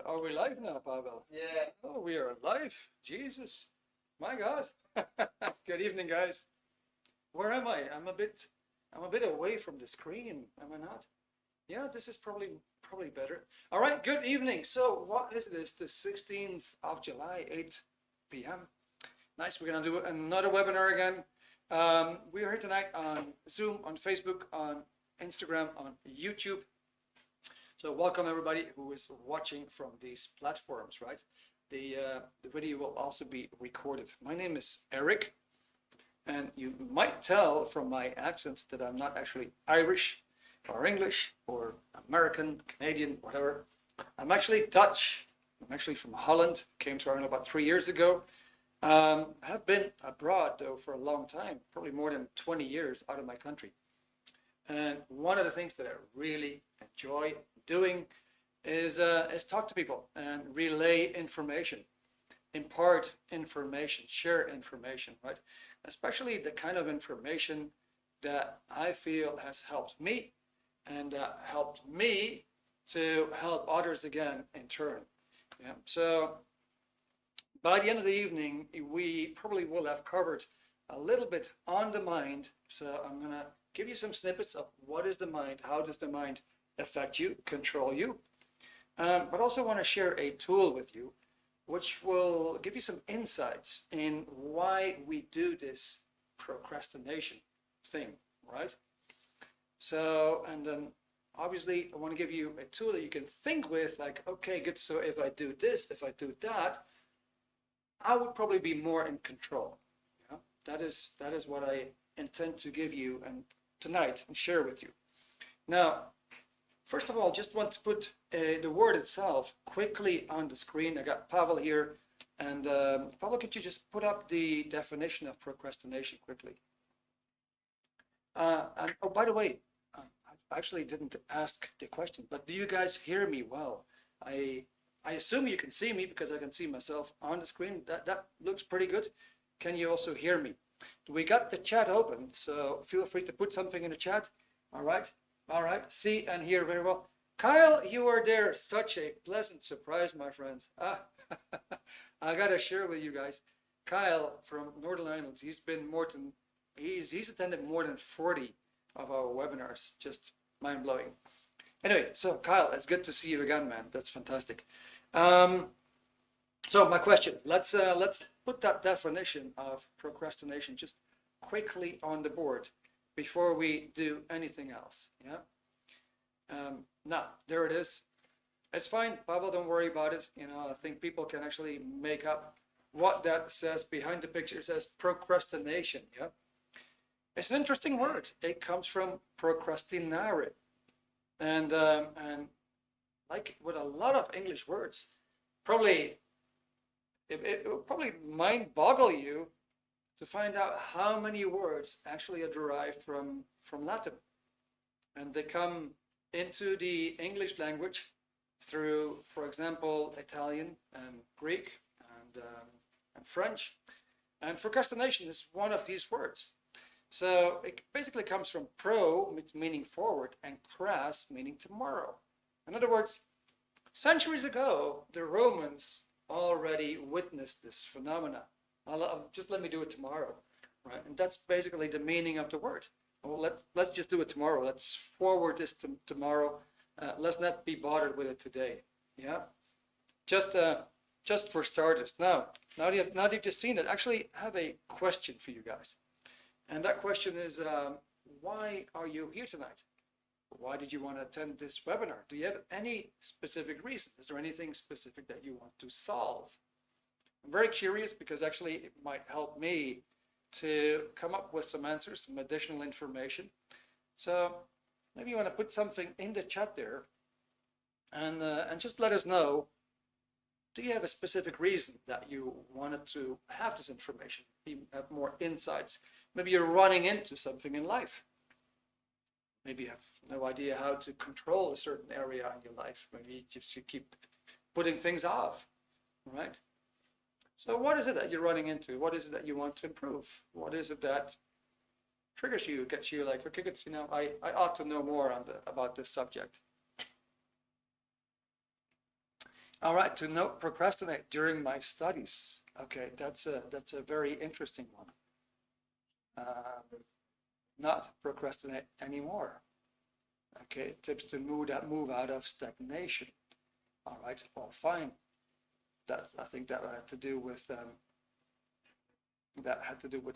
Are we live now, Pavel? Yeah. Oh, we are live. Jesus, my God. Good evening, guys. Where am I? I'm a bit away from the screen. Am I not? Yeah, this is probably better. All right. Good evening. So, what is this? The 16th of July, 8 p.m. Nice. We're gonna do another webinar again. We are here tonight on Zoom, on Facebook, on Instagram, on YouTube. So welcome everybody who is watching from these platforms, right? The video will also be recorded. My name is Erik, and you might tell from my accent that I'm not actually Irish or English or American, Canadian, whatever. I'm actually Dutch. I'm actually from Holland, came to Ireland about 3 years ago. Have been abroad though for a long time, probably more than 20 years out of my country. And one of the things that I really enjoy doing is talk to people and relay information, impart information, share information, right? Especially the kind of information that I feel has helped me and helped me to help others again in turn. Yeah. So by the end of the evening, we probably will have covered a little bit on the mind. So I'm gonna give you some snippets of what is the mind, how does the mind affect you, control you, but also want to share a tool with you which will give you some insights in why we do this procrastination thing, right? So, and then obviously I want to give you a tool that you can think with, like, okay, good, so if I do this, if I do that, I would probably be more in control. Yeah? That is what I intend to give you and tonight and share with you. Now, first of all, just want to put the word itself quickly on the screen. I got Pavel here, and Pavel, could you just put up the definition of procrastination quickly? And oh, by the way, I actually didn't ask the question, but do you guys hear me well? I assume you can see me because I can see myself on the screen. That looks pretty good. Can you also hear me? We got the chat open, so feel free to put something in the chat. All right. See and hear very well. Kyle, you are there. Such a pleasant surprise, my friend. I gotta share with you guys. Kyle from Northern Ireland. He's attended more than 40 of our webinars. Just mind blowing. Anyway, so Kyle, it's good to see you again, man. That's fantastic. So my question, let's put that definition of procrastination just quickly on the board before we do anything else. Yeah. Now there it is. It's fine, Pavel, don't worry about it. You know, I think people can actually make up what that says behind the picture. It says procrastination. Yeah. It's an interesting word. It comes from procrastinare. And like with a lot of English words, probably it will probably mind boggle you to find out how many words actually are derived from Latin. And they come into the English language through, for example, Italian and Greek and French. And procrastination is one of these words. So it basically comes from pro, meaning forward, and cras, meaning tomorrow. In other words, centuries ago, the Romans already witnessed this phenomena. Just let me do it tomorrow, right? And that's basically the meaning of the word. Well, let's just do it tomorrow. Let's forward this to tomorrow. Let's not be bothered with it today. Yeah, just for starters. Now that you've just seen it, actually have a question for you guys. And that question is, why are you here tonight? Why did you want to attend this webinar? Do you have any specific reason? Is there anything specific that you want to solve? I'm very curious because actually it might help me to come up with some answers, some additional information. So maybe you want to put something in the chat there and just let us know, do you have a specific reason that you wanted to have this information, have more insights? Maybe you're running into something in life. Maybe you have no idea how to control a certain area in your life. Maybe you keep putting things off, right? So what is it that you're running into? What is it that you want to improve? What is it that triggers you, gets you like, okay, good, you know, I ought to know more about this subject. All right, to not procrastinate during my studies. Okay, that's a very interesting one. Not procrastinate anymore. Okay, tips to move out of stagnation. All right, well, fine. I think that had to do with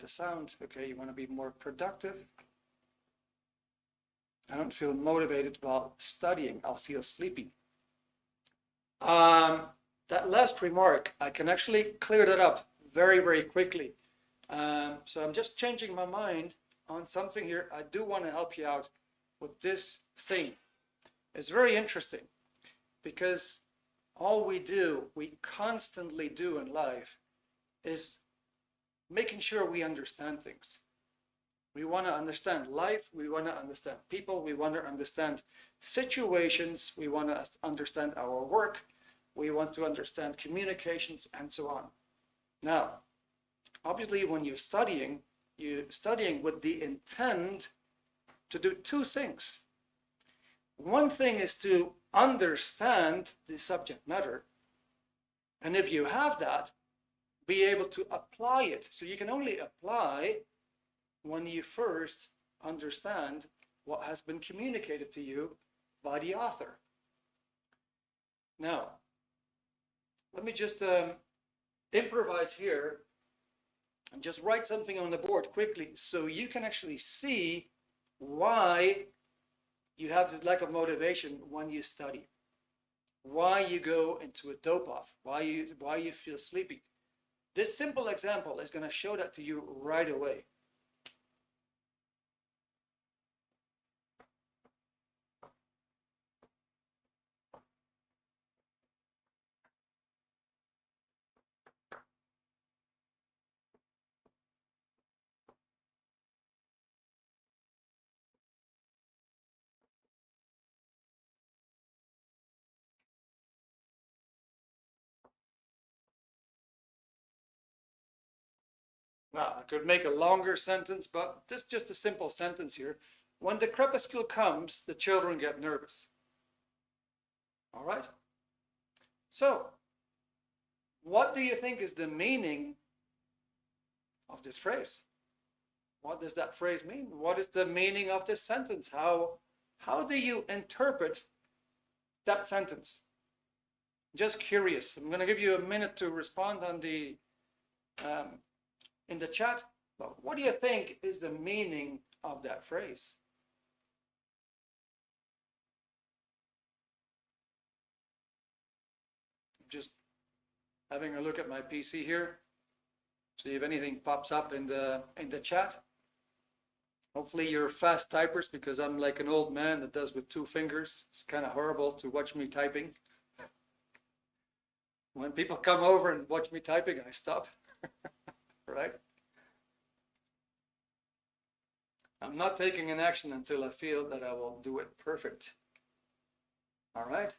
the sound. Okay, you want to be more productive. I don't feel motivated while studying. I'll feel sleepy. That last remark, I can actually clear that up very, very quickly. So I'm just changing my mind on something here. I do want to help you out with this thing. It's very interesting because all we constantly do in life is making sure we understand things. We want to understand life, we want to understand people, we want to understand situations, we want to understand our work, we want to understand communications, and so on. Now, obviously, when you're studying with the intent to do two things. One thing is to understand the subject matter, and if you have that, be able to apply it. So you can only apply when you first understand what has been communicated to you by the author. Now, let me just improvise here and just write something on the board quickly so you can actually see why you have this lack of motivation when you study, why you go into a dope-off, why you feel sleepy. This simple example is going to show that to you right away. Now, I could make a longer sentence, but this is just a simple sentence here. When the crepuscule comes, the children get nervous. All right? So, what do you think is the meaning of this phrase? What does that phrase mean? What is the meaning of this sentence? How do you interpret that sentence? Just curious. I'm going to give you a minute to respond on the in the chat. But what do you think is the meaning of that phrase? Just having a look at my PC here. See if anything pops up in the chat. Hopefully you're fast typers, because I'm like an old man that does with 2 fingers. It's kind of horrible to watch me typing. When people come over and watch me typing, I stop. Right? I'm not taking an action until I feel that I will do it perfect. All right?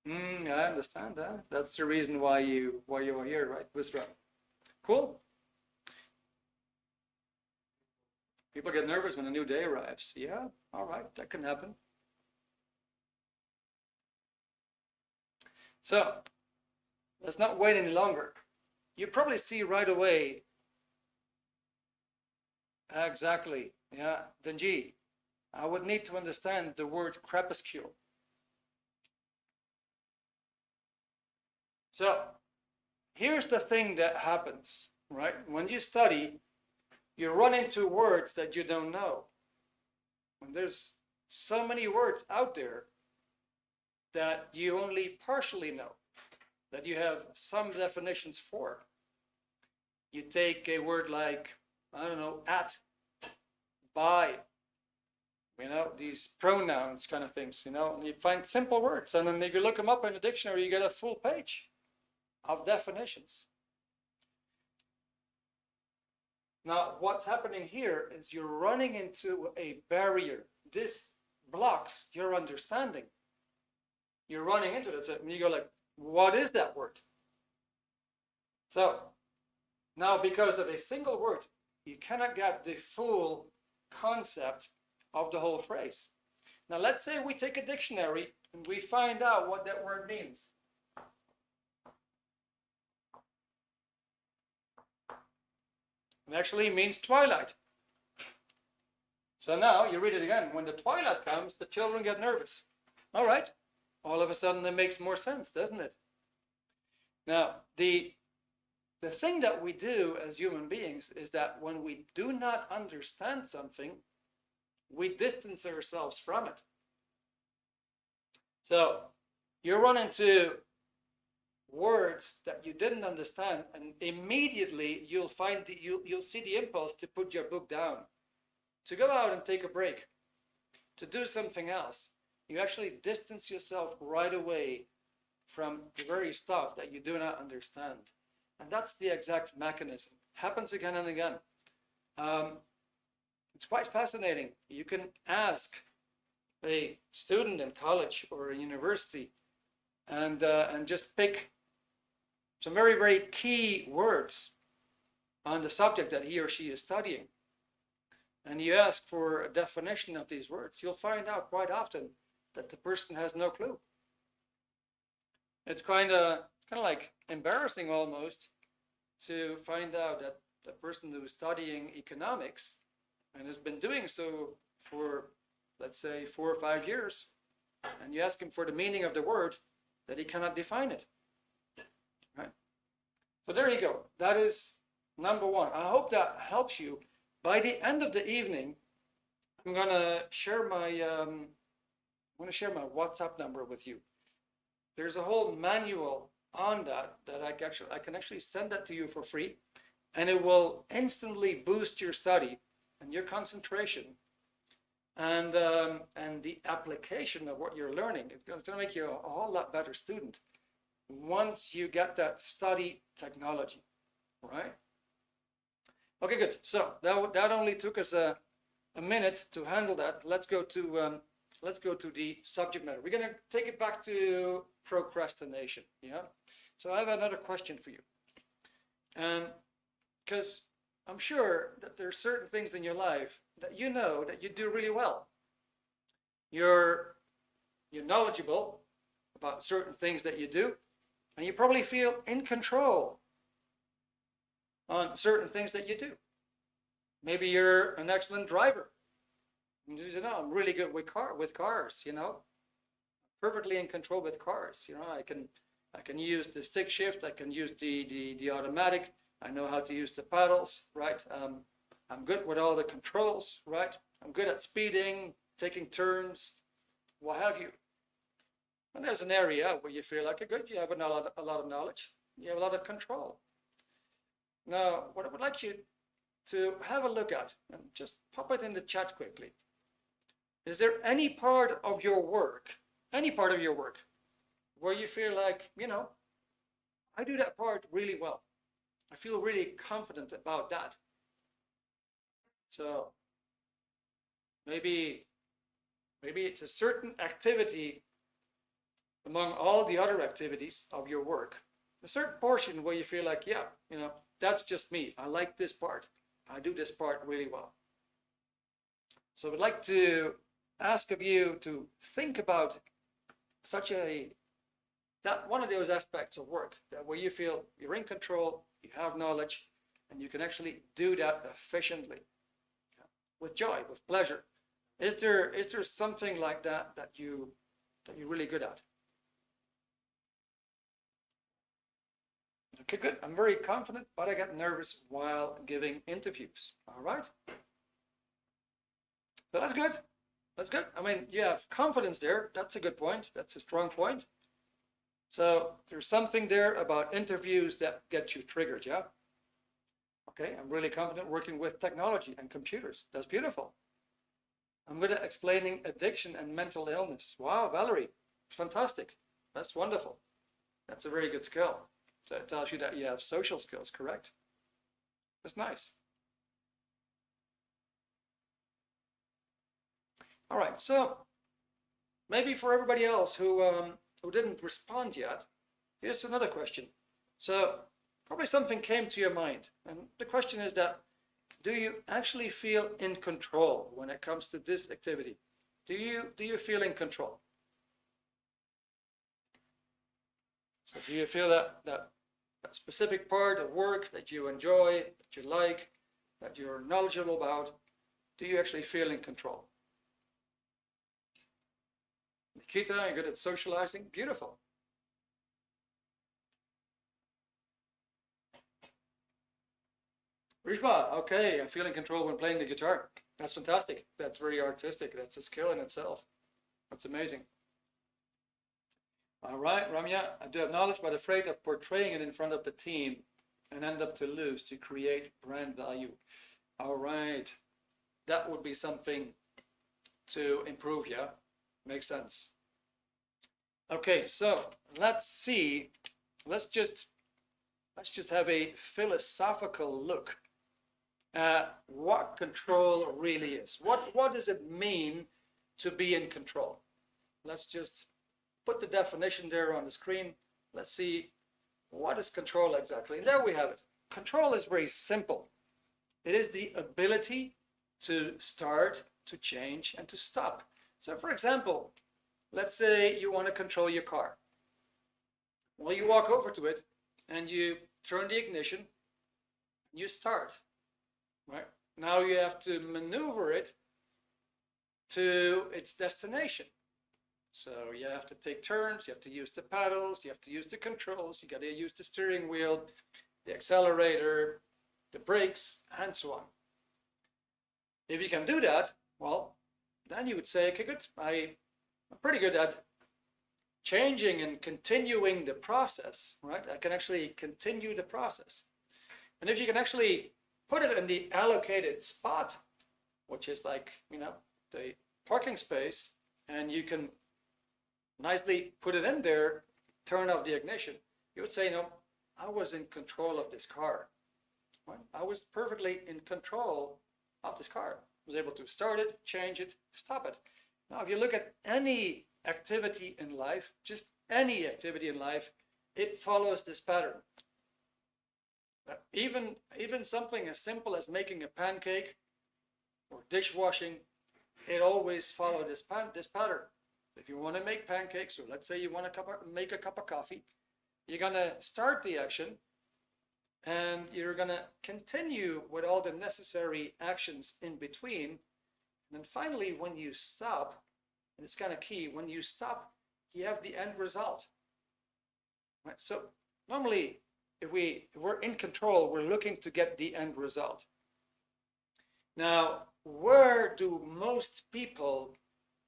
I understand that. That's the reason why you are here, right, Wisra? Cool. People get nervous when a new day arrives. Yeah, all right, that can happen. So, let's not wait any longer. You probably see right away. Exactly, yeah, Denji. I would need to understand the word crepuscule. So, here's the thing that happens, right? When you study, you run into words that you don't know. And there's so many words out there that you only partially know, that you have some definitions for. You take a word like, I don't know, at, by, you know, these pronouns kind of things, you know, and you find simple words. And then if you look them up in the dictionary, you get a full page of definitions. Now, what's happening here is you're running into a barrier. This blocks your understanding. You're running into it, and you go like, what is that word? So, now because of a single word, you cannot get the full concept of the whole phrase. Now let's say we take a dictionary and we find out what that word means. It actually means twilight. So now you read it again. When the twilight comes, the children get nervous. All right. All of a sudden it makes more sense, doesn't it? Now, the thing that we do as human beings is that when we do not understand something, we distance ourselves from it. So you run into words that you didn't understand, and immediately you'll see the impulse to put your book down, to go out and take a break, to do something else. You actually distance yourself right away from the very stuff that you do not understand. And that's the exact mechanism. Happens again and again. It's quite fascinating. You can ask a student in college or a university and just pick some very, very key words on the subject that he or she is studying. And you ask for a definition of these words, you'll find out quite often that the person has no clue. It's kind of like embarrassing almost to find out that the person who is studying economics and has been doing so for, let's say, 4 or 5 years, and you ask him for the meaning of the word, that he cannot define it. Right? So there you go. That is number one. I hope that helps you. By the end of the evening, I'm gonna share my WhatsApp number with you. There's a whole manual on that I can actually send that to you for free, and it will instantly boost your study and your concentration and the application of what you're learning. It's going to make you a whole lot better student once you get that study technology, right? Okay, good. So that only took us a minute to handle that. Let's go to the subject matter. We're going to take it back to procrastination. Yeah. So I have another question for you, and because I'm sure that there are certain things in your life that you know that you do really well. You're knowledgeable about certain things that you do, and you probably feel in control on certain things that you do. Maybe you're an excellent driver. You know, I'm really good with cars, you know, perfectly in control with cars. You know, I can use the stick shift, I can use the automatic, I know how to use the paddles, right? I'm good with all the controls, right? I'm good at speeding, taking turns, what have you. And there's an area where you feel like you're good, you have a lot of knowledge, you have a lot of control. Now, what I would like you to have a look at, and just pop it in the chat quickly. Is there any part of your work, where you feel like, you know, I do that part really well. I feel really confident about that. So maybe it's a certain activity among all the other activities of your work. A certain portion where you feel like, yeah, you know, that's just me. I like this part. I do this part really well. So I would like to ask of you to think about that one of those aspects of work, that where you feel you're in control, you have knowledge, and you can actually do that efficiently, with joy, with pleasure. Is there something like that that you're really good at? Okay, good. I'm very confident, but I get nervous while giving interviews. All right. So that's good. That's good. I mean, you have confidence there. That's a good point. That's a strong point. So there's something there about interviews that get you triggered, yeah? Okay, I'm really confident working with technology and computers. That's beautiful. I'm good at explaining addiction and mental illness. Wow, Valerie, fantastic. That's wonderful. That's a very good skill. So it tells you that you have social skills, correct? That's nice. All right, so maybe for everybody else who didn't respond yet, here's another question. So probably something came to your mind, and the question is that, do you actually feel in control when it comes to this activity? Do you feel in control? So do you feel that specific part of work that you enjoy, that you like, that you're knowledgeable about, do you actually feel in control? Nikita, you're good at socializing? Beautiful. Rishma, okay, I feel in control when playing the guitar. That's fantastic. That's very artistic. That's a skill in itself. That's amazing. All right, Ramya, I do have knowledge, but afraid of portraying it in front of the team and end up to lose to create brand value. All right, that would be something to improve, yeah? Makes sense. Okay, so let's see. Let's just have a philosophical look at what control really is. What does it mean to be in control? Let's just put the definition there on the screen. Let's see, what is control exactly? And there we have it. Control is very simple. It is the ability to start, to change, and to stop. So for example, let's say you want to control your car. Well, you walk over to it and you turn the ignition, you start, right? Now you have to maneuver it to its destination. So you have to take turns, you have to use the pedals, you have to use the controls, you got to use the steering wheel, the accelerator, the brakes, and so on. If you can do that, well, then you would say, okay, good, I'm pretty good at changing and continuing the process, right? I can actually continue the process. And if you can actually put it in the allocated spot, which is like, you know, the parking space, and you can nicely put it in there, turn off the ignition, you would say, no, I was in control of this car. Right? I was perfectly in control of this car. I was able to start it, change it, stop it. Now, if you look at any activity in life, just any activity in life, it follows this pattern. Even something as simple as making a pancake or dishwashing, it always follows this pattern. If you want to make pancakes, or let's say you want to make a cup of coffee, you're going to start the action and you're going to continue with all the necessary actions in between. And then finally, when you stop, and it's kind of key, when you stop, you have the end result. Right? So normally, if we're in control, we're looking to get the end result. Now, where do most people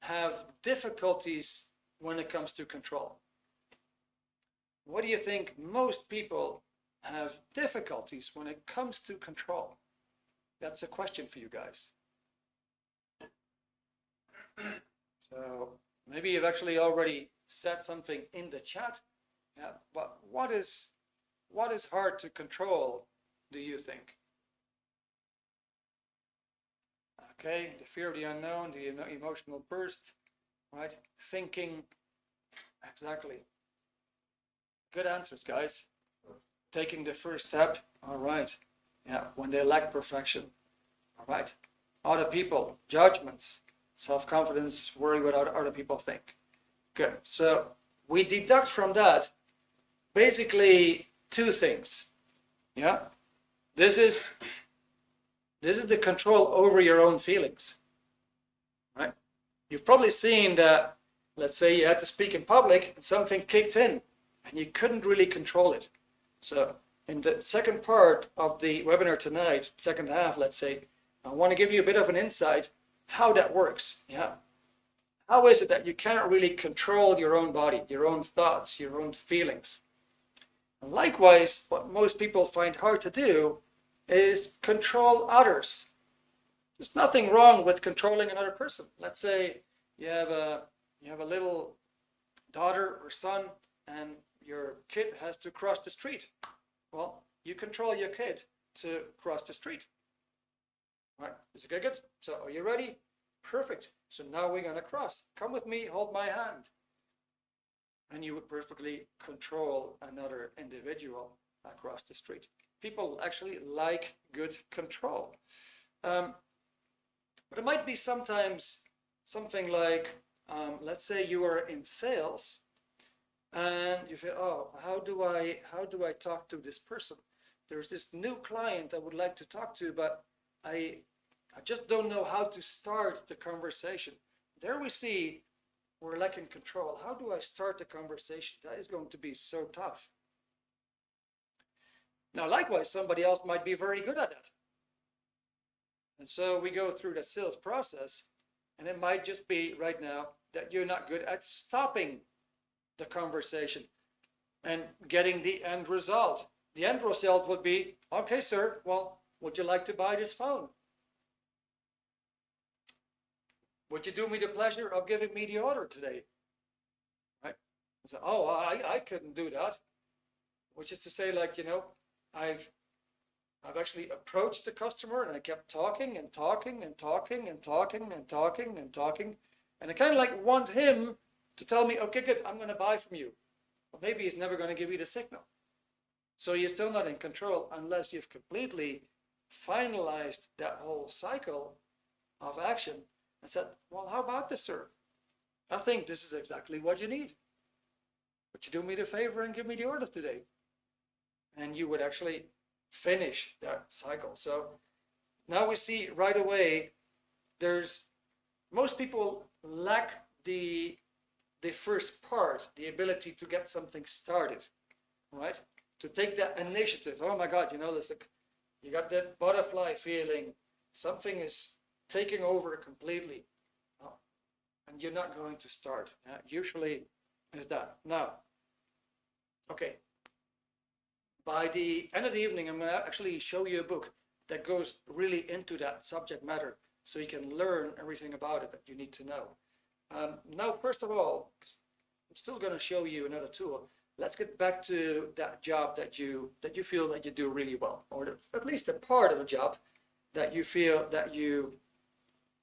have difficulties when it comes to control? What do you think most people have difficulties when it comes to control? That's a question for you guys. So maybe you've actually already said something in the chat. Yeah, but what is hard to control, do you think? Okay, the fear of the unknown, the emotional burst, right? Thinking, exactly. Good answers, guys. Taking the first step, all right. Yeah, when they lack perfection, all right. Other people, judgments, self-confidence, worry what other people think. Good, so we deduct from that basically two things. Yeah, this is the control over your own feelings, right? You've probably seen that, let's say you had to speak in public and something kicked in and you couldn't really control it. So in the second part of the webinar tonight, second half, let's say, I want to give you a bit of an insight how that works. Yeah. How is it that you can't really control your own body, your own thoughts, your own feelings? And likewise, what most people find hard to do is control others. There's nothing wrong with controlling another person. Let's say you have a little daughter or son and your kid has to cross the street. Well, you control your kid to cross the street. All right, is it good? So are you ready? Perfect. So now we're going to cross. Come with me, hold my hand. And you would perfectly control another individual across the street. People actually like good control. But it might be sometimes something like, let's say you are in sales and you feel, oh, how do I talk to this person? There's this new client I would like to talk to, but I just don't know how to start the conversation. There we see we're lacking control. How do I start the conversation? That is going to be so tough. Now, likewise, somebody else might be very good at that. And so we go through the sales process, and it might just be right now that you're not good at stopping the conversation and getting the end result. The end result would be, okay, sir, well, would you like to buy this phone? Would you do me the pleasure of giving me the order today? Right? So, oh, I couldn't do that. Which is to say, like, I've actually approached the customer and I kept talking and talking and talking and talking and talking and talking. And I kind of like want him to tell me, okay, good, I'm going to buy from you. But maybe he's never going to give you the signal. So you're still not in control unless you've completely finalized that whole cycle of action and said, well, how about this, sir? I think this is exactly what you need. Would you do me the favor and give me the order today? And you would actually finish that cycle. So now we see right away, most people lack the first part, the ability to get something started, right? To take that initiative. Oh my God, you got that butterfly feeling. Something is taking over completely. And you're not going to start. Usually is that. Now, okay. By the end of the evening, I'm going to actually show you a book that goes really into that subject matter so you can learn everything about it that you need to know. Now, first of all, I'm still going to show you another tool. Let's get back to that job that you feel that you do really well, or at least a part of a job that you feel that you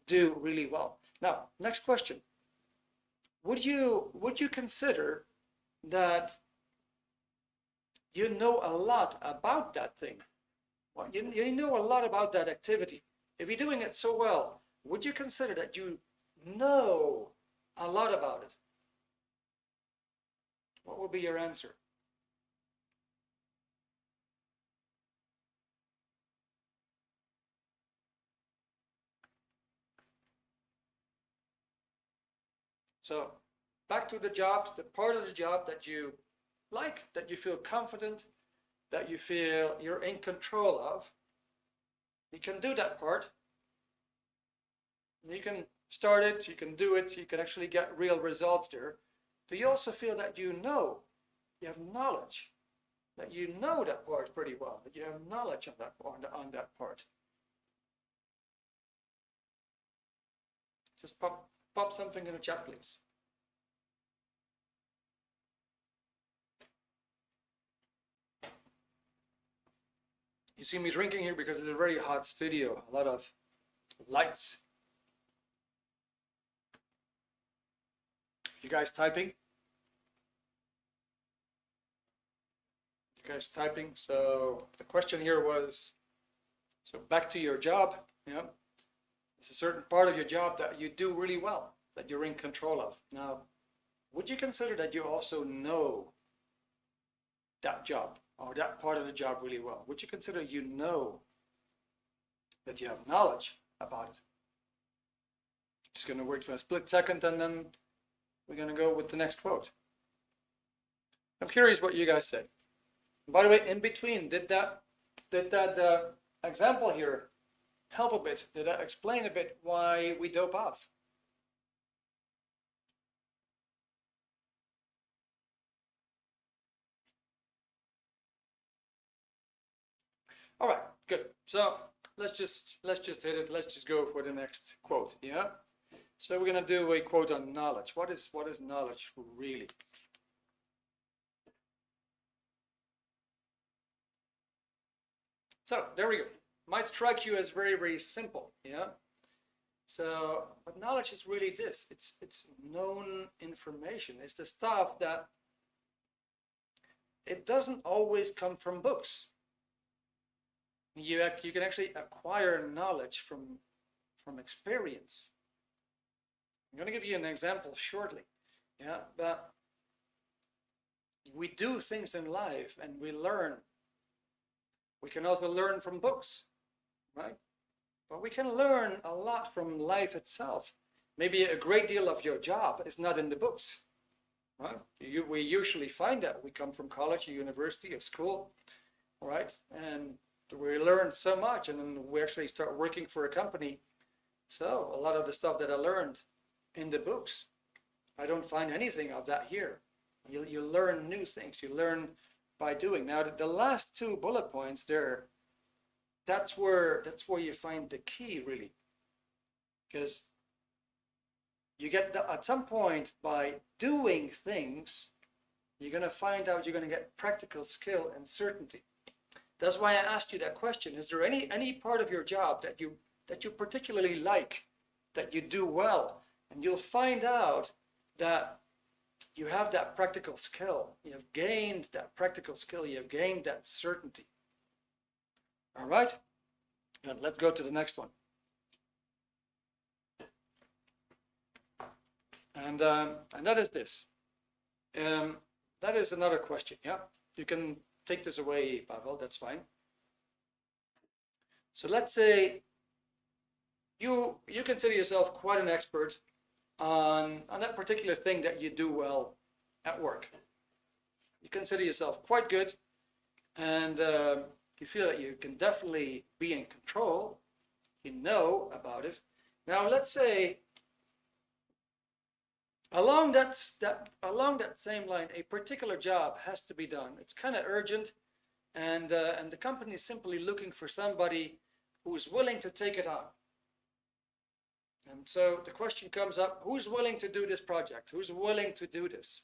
do really well. Now, next question. Would you consider that you know a lot about that thing? Well, you know a lot about that activity. If you're doing it so well, would you consider that you know a lot about it? What would be your answer? So back to the job, the part of the job that you like, that you feel confident, that you feel you're in control of. You can do that part. You can start it, you can do it, you can actually get real results there. Do you also feel that you have knowledge, that you know that part pretty well, that you have knowledge on that part? Just pop something in the chat, please. You see me drinking here because it's a very hot studio, a lot of lights. You guys typing? You guys typing? So the question here was, so back to your job, it's a certain part of your job that you do really well, that you're in control of. Now, would you consider that you also know that job or that part of the job really well? Would you consider you know that you have knowledge about it? Just going to wait for a split second and then we're going to go with the next quote. I'm curious what you guys say. By the way, in between, did that example here help a bit? Did that explain a bit why we dope off? All right, good. So let's just hit it. Let's just go for the next quote. Yeah. So we're gonna do a quote on knowledge. What is knowledge really? So there we go. Might strike you as very, very simple. Yeah. So, but knowledge is really this. It's known information. It's the stuff that it doesn't always come from books. You can actually acquire knowledge from experience. I'm going to give you an example shortly. Yeah, but we do things in life and we learn. We can also learn from books, right? But we can learn a lot from life itself. Maybe a great deal of your job is not in the books, right? We usually find that. We come from college or university or school, right? And we learn so much, and then we actually start working for a company. So a lot of the stuff that I learned in the books, I don't find anything of that here. You learn new things. You learn by doing. Now the last two bullet points there, that's where you find the key really, because you get at some point by doing things, you're going to find out you're going to get practical skill and certainty. That's why I asked you that question. Is there any part of your job that you particularly like, that you do well, and you'll find out that you have that practical skill. You have gained that practical skill. You have gained that certainty. All right? And let's go to the next one. And that is this. That is another question. Yeah, you can take this away, Pavel. That's fine. So let's say you consider yourself quite an expert on that particular thing that you do well at work. You consider yourself quite good, and you feel that you can definitely be in control. You know about it. Now let's say along that same line, a particular job has to be done. It's kind of urgent, and the company is simply looking for somebody who's willing to take it on. And so the question comes up, who's willing to do this project? Who's willing to do this?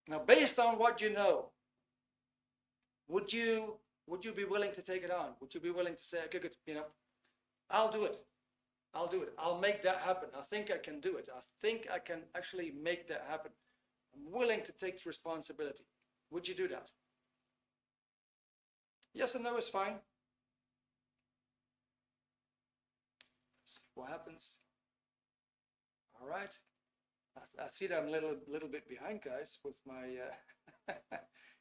Now, based on what you know, would you be willing to take it on? Would you be willing to say, okay, good, I'll do it. I'll do it. I'll make that happen. I think I can do it. I think I can actually make that happen. I'm willing to take responsibility. Would you do that? Yes and no is fine. See what happens. All right. I see that I'm a little bit behind, guys, with my.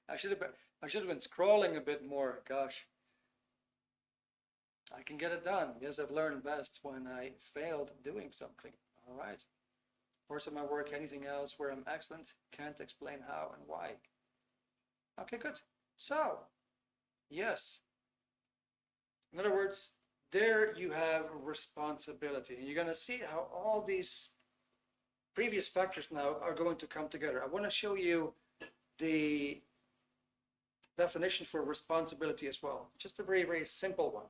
I should have been scrolling a bit more. Gosh. I can get it done. Yes, I've learned best when I failed doing something. All right. Course of my work, anything else where I'm excellent, can't explain how and why. Okay, good. So, yes. In other words, there you have responsibility. And you're going to see how all these previous factors now are going to come together. I want to show you the definition for responsibility as well. Just a very, very simple one.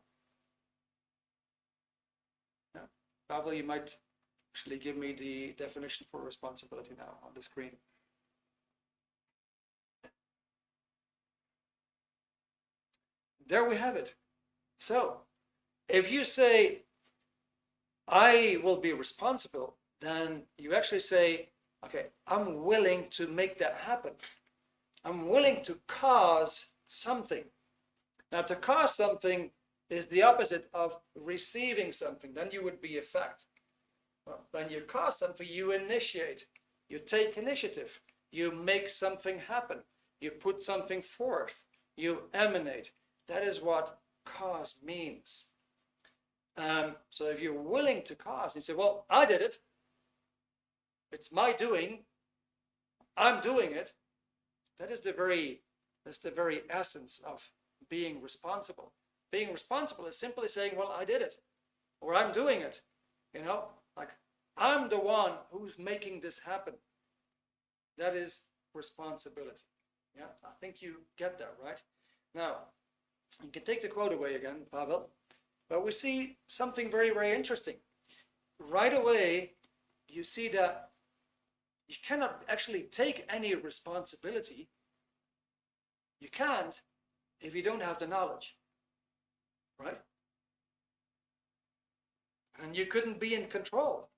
Yeah. Pavel, you might actually give me the definition for responsibility now on the screen. There we have it. So, if you say, I will be responsible, then you actually say, okay, I'm willing to make that happen. I'm willing to cause something. Now, to cause something is the opposite of receiving something. Then you would be effect. Well, when you cause something, you initiate. You take initiative. You make something happen. You put something forth. You emanate. That is what cause means. So if you're willing to cause, you say, well, I did it. It's my doing. I'm doing it. That's the very essence of being responsible. Being responsible is simply saying, well, I did it, or I'm doing it. Like I'm the one who's making this happen. That is responsibility. Yeah, I think you get that, right? Now, you can take the quote away again, Pavel, but we see something very, very interesting. Right away, you see that you cannot actually take any responsibility. You can't if you don't have the knowledge, right? And you couldn't be in control.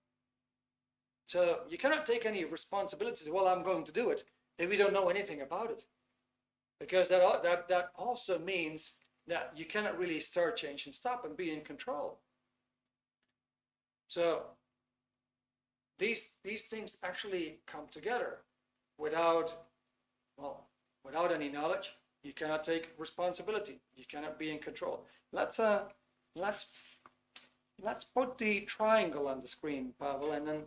So you cannot take any responsibility. Well, I'm going to do it if you don't know anything about it, because that also means that you cannot really start, change, and stop and be in control. So these things actually come together without, well, without any knowledge. You cannot take responsibility. You cannot be in control. Let's put the triangle on the screen, Pavel, and then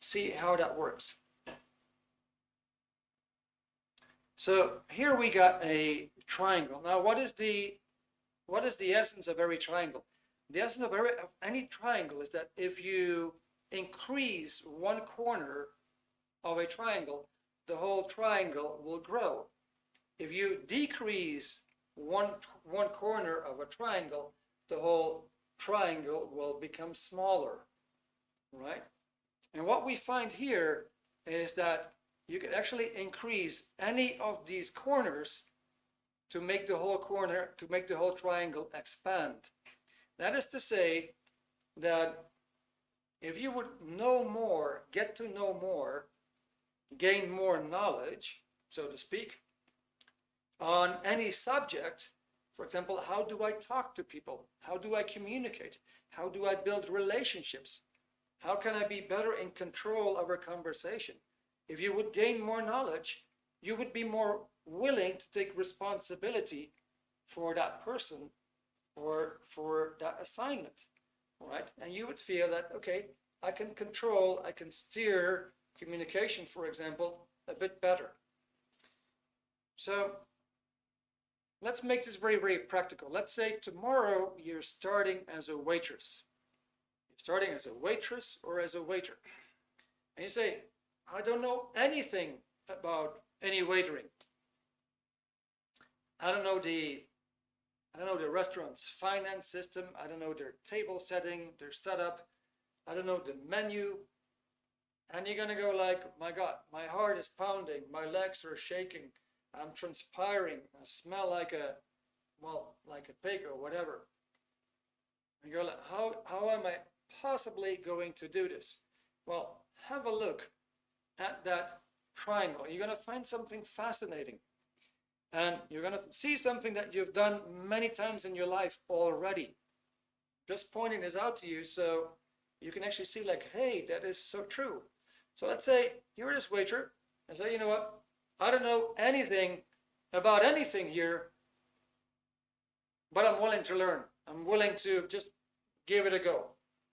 see how that works. So here we got a triangle. Now, what is the essence of every triangle? The essence of any triangle is that if you increase one corner of a triangle, the whole triangle will grow. If you decrease one corner of a triangle, the whole triangle will become smaller, right? And what we find here is that you can actually increase any of these corners to make the whole triangle expand. That is to say that if you would know more, get to know more, gain more knowledge, so to speak, on any subject, for example, how do I talk to people? How do I communicate? How do I build relationships? How can I be better in control of a conversation? If you would gain more knowledge, you would be more willing to take responsibility for that person or for that assignment, right? And you would feel that, okay, I can control, I can steer communication, for example, a bit better. So let's make this very, very practical. Let's say tomorrow you're starting as a waitress. You're starting as a waitress or as a waiter. And you say, I don't know anything about any waitering. I don't know the restaurant's finance system. I don't know their table setting, their setup. I don't know the menu. And you're going to go like, my God, my heart is pounding. My legs are shaking. I'm transpiring. I smell like a pig or whatever. And you're like, how am I possibly going to do this? Well, have a look at that triangle. You're going to find something fascinating. And you're going to see something that you've done many times in your life already. Just pointing this out to you so you can actually see like, hey, that is so true. So let's say you're this waiter and say, you know what? I don't know anything about anything here, but I'm willing to learn. I'm willing to just give it a go.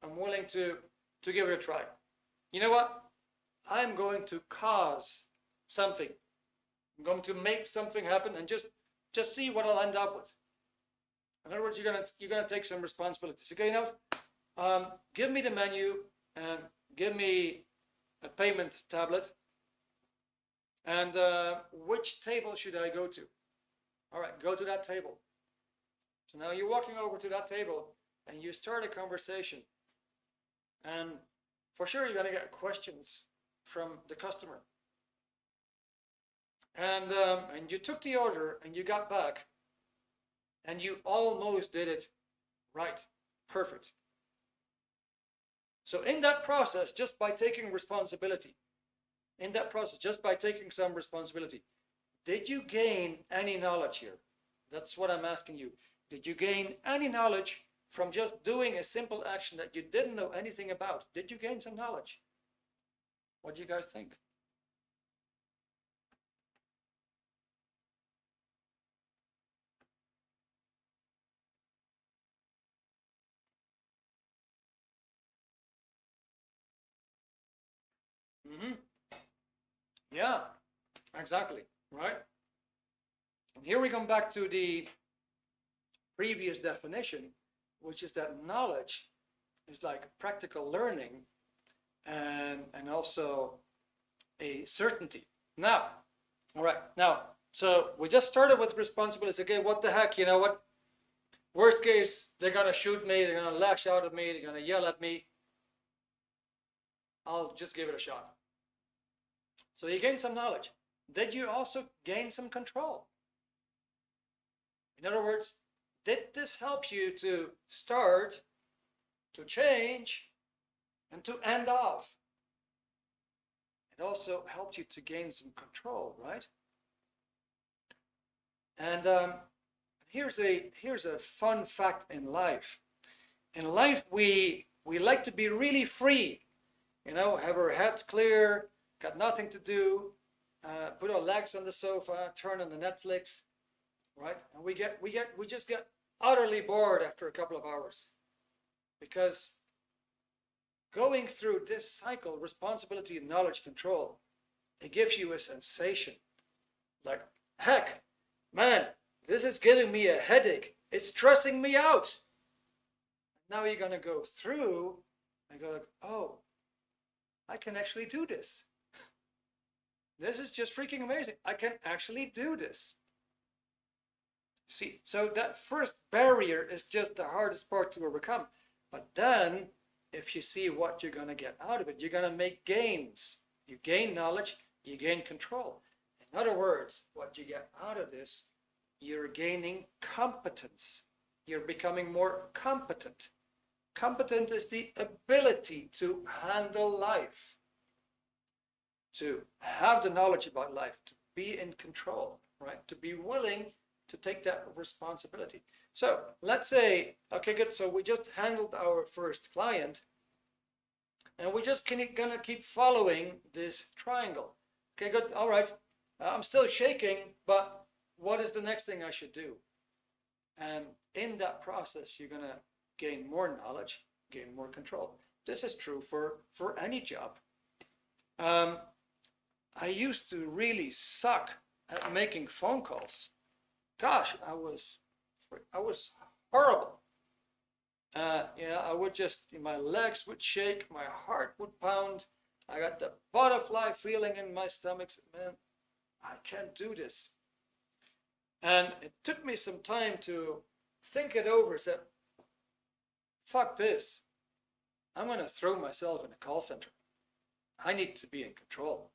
I'm willing to give it a try. You know what? I'm going to cause something. I'm going to make something happen and just see what I'll end up with. In other words, you're gonna take some responsibilities. Okay, you know, give me the menu and give me a payment tablet. And which table should I go to? All right, go to that table. So now you're walking over to that table and you start a conversation. And for sure, you're gonna get questions from the customer. And you took the order and you got back and you almost did it right, perfect. So in that process, just by taking responsibility, some responsibility, did you gain any knowledge here? That's what I'm asking you. Did you gain any knowledge from just doing a simple action that you didn't know anything about? Did you gain some knowledge? What do you guys think? Mm-hmm. Yeah, exactly, right? And here we come back to the previous definition, which is that knowledge is like practical learning and also a certainty. Now, all right, now, so we just started with responsibilities. Okay, what the heck, you know what? Worst case, they're gonna shoot me, they're gonna lash out at me, they're gonna yell at me. I'll just give it a shot. So you gain some knowledge. Did you also gain some control? In other words, did this help you to start, to change, and to end off? It also helped you to gain some control, right? And here's a fun fact in life. In life, we like to be really free. have our heads clear, got nothing to do, put our legs on the sofa, turn on the Netflix, right? And we just get utterly bored after a couple of hours, because going through this cycle, responsibility, knowledge, control, it gives you a sensation like, heck, man, this is giving me a headache. It's stressing me out. Now you're going to go through and go like, oh, I can actually do this. This is just freaking amazing. I can actually do this. See, so that first barrier is just the hardest part to overcome. But then, if you see what you're going to get out of it, you're going to make gains. You gain knowledge, you gain control. In other words, what you get out of this, you're gaining competence. You're becoming more competent. Competent is the ability to handle life, to have the knowledge about life, to be in control, right? To be willing to take that responsibility. So let's say, okay, good. So we just handled our first client, and we're just gonna keep following this triangle. Okay, good. All right. I'm still shaking, but what is the next thing I should do? And in that process, you're gonna gain more knowledge, gain more control. This is true for any job. I used to really suck at making phone calls. Gosh, I was horrible. I would just, my legs would shake, my heart would pound. I got the butterfly feeling in my stomach. Man, I can't do this. And it took me some time to think it over. Said, fuck this. I'm going to throw myself in a call center. I need to be in control.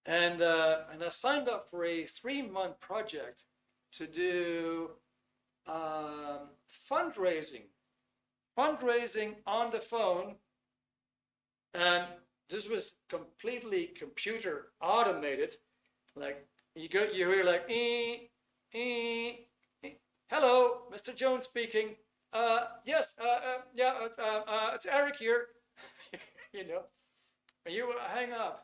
And I signed up for a 3-month project to do fundraising on the phone. And this was completely computer automated. Like you hear like, hello, Mr. Jones speaking. Yes, it's Erik here. And you would hang up.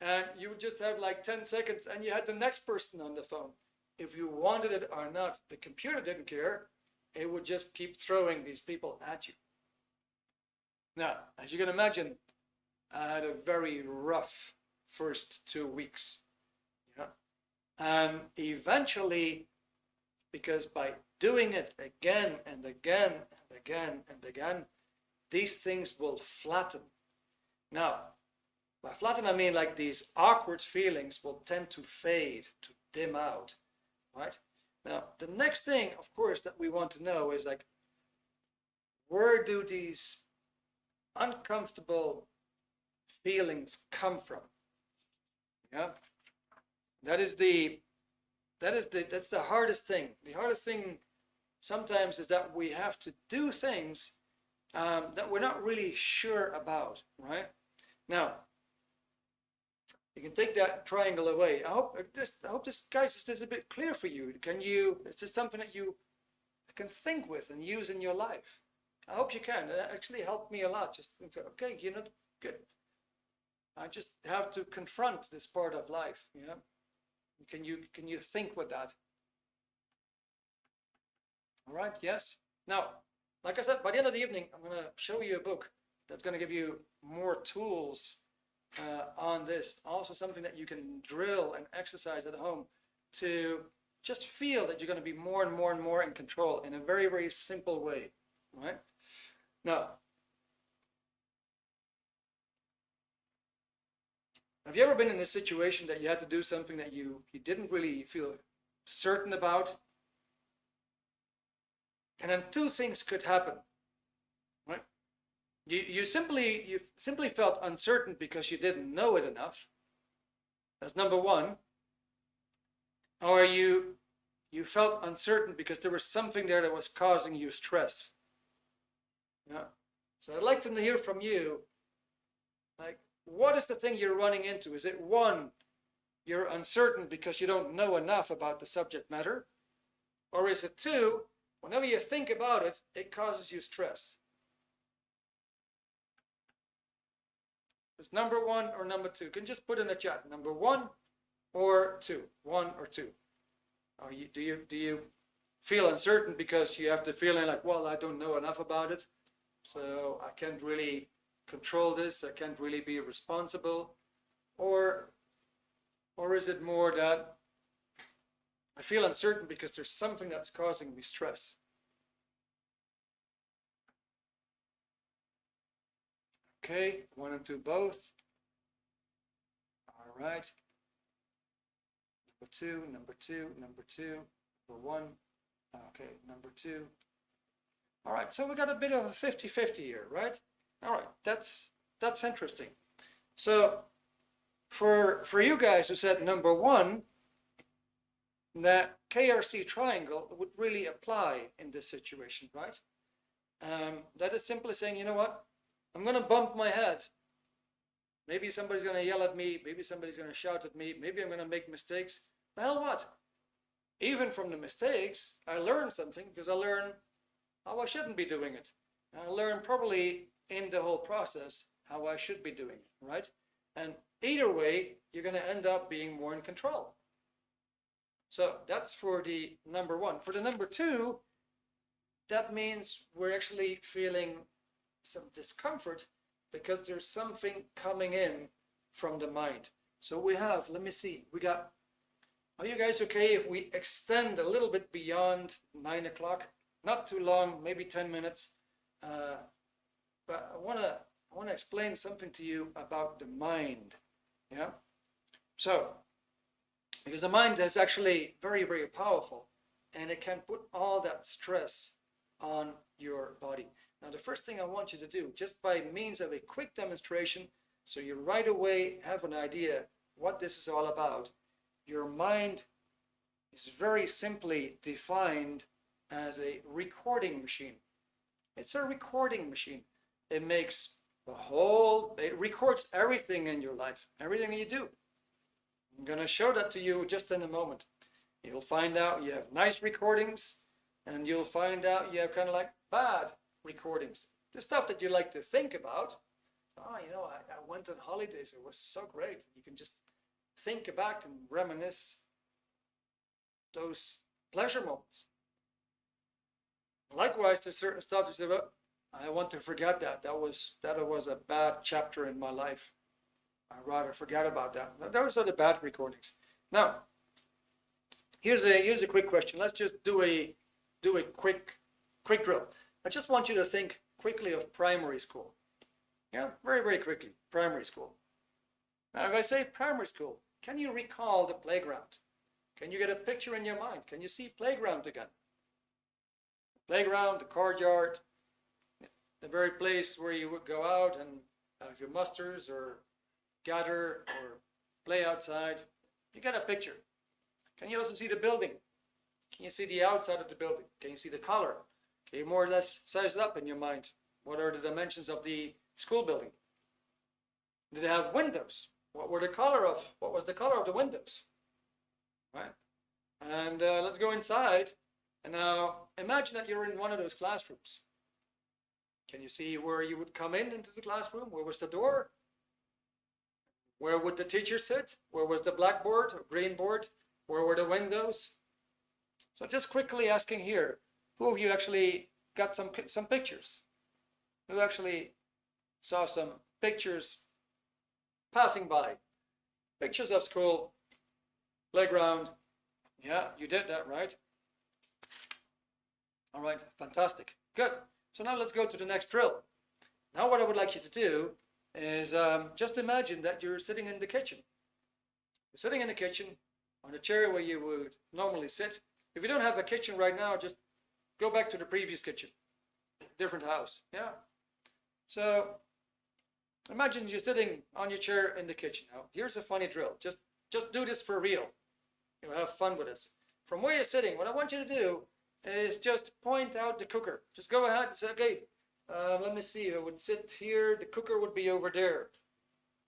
And you would just have like 10 seconds and you had the next person on the phone. If you wanted it or not, the computer didn't care. It would just keep throwing these people at you. Now, as you can imagine, I had a very rough first 2 weeks. And eventually, because by doing it again and again and again and again, these things will flatten. Now, by flatten, I mean like these awkward feelings will tend to fade, to dim out, right? Now, the next thing, of course, that we want to know is like, where do these uncomfortable feelings come from? Yeah, that's the hardest thing. The hardest thing sometimes is that we have to do things that we're not really sure about, right? Now, you can take that triangle away. I hope this, guys, is this a bit clear for you? Is this something that you can think with and use in your life? I hope you can. It actually helped me a lot. Just think, okay, good. I just have to confront this part of life. Can you think with that? All right. Yes. Now, like I said, by the end of the evening, I'm going to show you a book that's going to give you more tools on this. Also something that you can drill and exercise at home to just feel that you're going to be more and more and more in control in a very, very simple way, right? Now, have you ever been in a situation that you had to do something that you didn't really feel certain about? And then 2 things could happen, right? You simply felt uncertain because you didn't know it enough. That's number 1. Or you felt uncertain because there was something there that was causing you stress. Yeah. So I'd like to hear from you, like, what is the thing you're running into? Is it 1, you're uncertain because you don't know enough about the subject matter? Or is it 2, whenever you think about it, it causes you stress? It's number 1 or number 2. You can just put in the chat, number 1 or 2. 1 or 2. Do you feel uncertain because you have the feeling like, well, I don't know enough about it, so I can't really control this, I can't really be responsible? Or is it more that I feel uncertain because there's something that's causing me stress? Okay, 1 and 2 both. All right. Number 2, number 2, number 2, number 1. Okay, number 2. All right, so we got a bit of a 50-50 here, right? All right, that's interesting. So for you guys who said number 1, that KRC triangle would really apply in this situation, right? That is simply saying, you know what? I'm going to bump my head. Maybe somebody's going to yell at me. Maybe somebody's going to shout at me. Maybe I'm going to make mistakes. Well, what? Even from the mistakes, I learn something, because I learn how I shouldn't be doing it. I learn probably in the whole process how I should be doing it, right? And either way, you're going to end up being more in control. So that's for the number 1. For the number 2, that means we're actually feeling some discomfort because there's something coming in from the mind. So we have, let me see, we got, are you guys okay if we extend a little bit beyond 9 o'clock? Not too long, maybe 10 minutes. But I want to explain something to you about the mind. Yeah. So, because the mind is actually very, very powerful, and it can put all that stress on your body. Now, the first thing I want you to do, just by means of a quick demonstration, so you right away have an idea what this is all about. Your mind is very simply defined as a recording machine. It's a recording machine. It makes it records everything in your life, everything you do. I'm going to show that to you just in a moment. You'll find out you have nice recordings, and you'll find out you have kind of like bad recordings. The stuff that you like to think about. Oh, you know, I went on holidays. It was so great. You can just think back and reminisce those pleasure moments. Likewise, there's certain stuff you say, well, I want to forget that. That was a bad chapter in my life. I'd rather forget about that. Those are the bad recordings. Now, here's a quick question. Let's just do a quick drill. I just want you to think quickly of primary school. Yeah, very, very quickly. Primary school. Now, if I say primary school, can you recall the playground? Can you get a picture in your mind? Can you see playground again? Playground, the courtyard, the very place where you would go out and have your musters or gather or play outside. You get a picture. Can you also see the building? Can you see the outside of the building? Can you see the color? Can you more or less size it up in your mind? What are the dimensions of the school building? Did it have windows? What was the color of the windows? Right? And let's go inside. And now imagine that you're in one of those classrooms. Can you see where you would come into the classroom? Where was the door? Where would the teacher sit? Where was the blackboard or green board? Where were the windows? So just quickly asking here, who of you actually got some pictures? Who actually saw some pictures passing by? Pictures of school, playground. Yeah, you did that, right? All right, fantastic. Good. So now let's go to the next drill. Now what I would like you to do is just imagine that you're sitting in the kitchen. You're sitting in the kitchen on a chair where you would normally sit. If you don't have a kitchen right now, just go back to the previous kitchen. Different house. Yeah. So imagine you're sitting on your chair in the kitchen. Now, here's a funny drill. Just do this for real. You'll have fun with this. From where you're sitting, what I want you to do is just point out the cooker. Just go ahead and say, okay, let me see. If I would sit here, the cooker would be over there.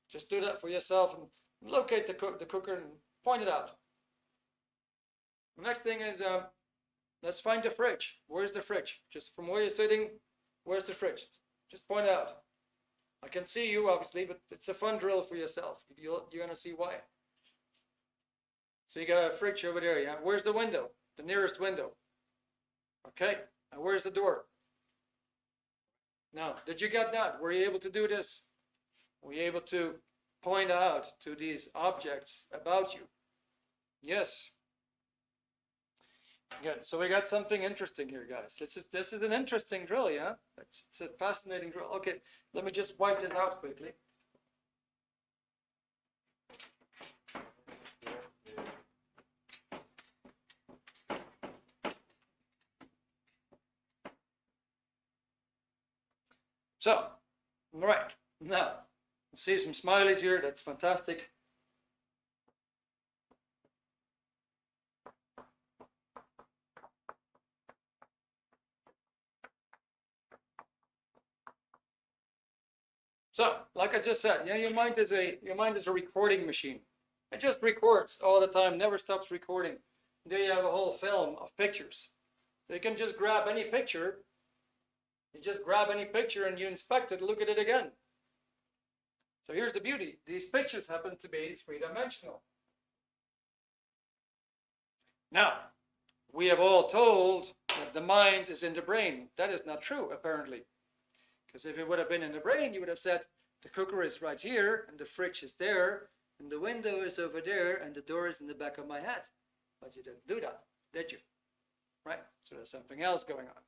Just do that for yourself and locate the cooker and point it out. The next thing is, let's find the fridge. Where's the fridge? Just from where you're sitting, where's the fridge? Just point it out. I can see you, obviously, but it's a fun drill for yourself. You're going to see why. So you got a fridge over there, yeah? Where's the window? The nearest window. Okay, and where's the door? Now, did you get that? Were you able to do this? Were you able to point out to these objects about you? Yes. Good. So we got something interesting here, guys. This is an interesting drill, yeah? It's a fascinating drill. Okay, let me just wipe this out quickly. So, all right, now, see some smileys here, that's fantastic. So, like I just said, yeah, your mind is a recording machine. It just records all the time, never stops recording. There you have a whole film of pictures. So you can just grab any picture. You just grab any picture and you inspect it, look at it again. So here's the beauty. These pictures happen to be three-dimensional. Now, we have all told that the mind is in the brain. That is not true, apparently. Because if it would have been in the brain, you would have said, the cooker is right here, and the fridge is there, and the window is over there, and the door is in the back of my head. But you didn't do that, did you? Right? So there's something else going on.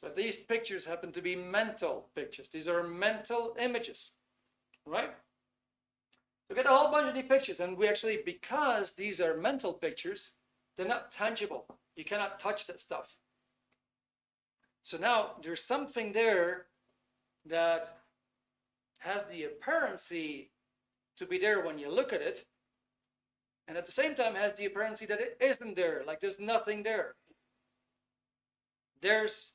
So these pictures happen to be mental pictures. These are mental images, right? We get a whole bunch of these pictures, and we actually, because these are mental pictures, they're not tangible. You cannot touch that stuff. So now there's something there that has the appearancy to be there when you look at it, and at the same time has the appearancy that it isn't there, like there's nothing there. There's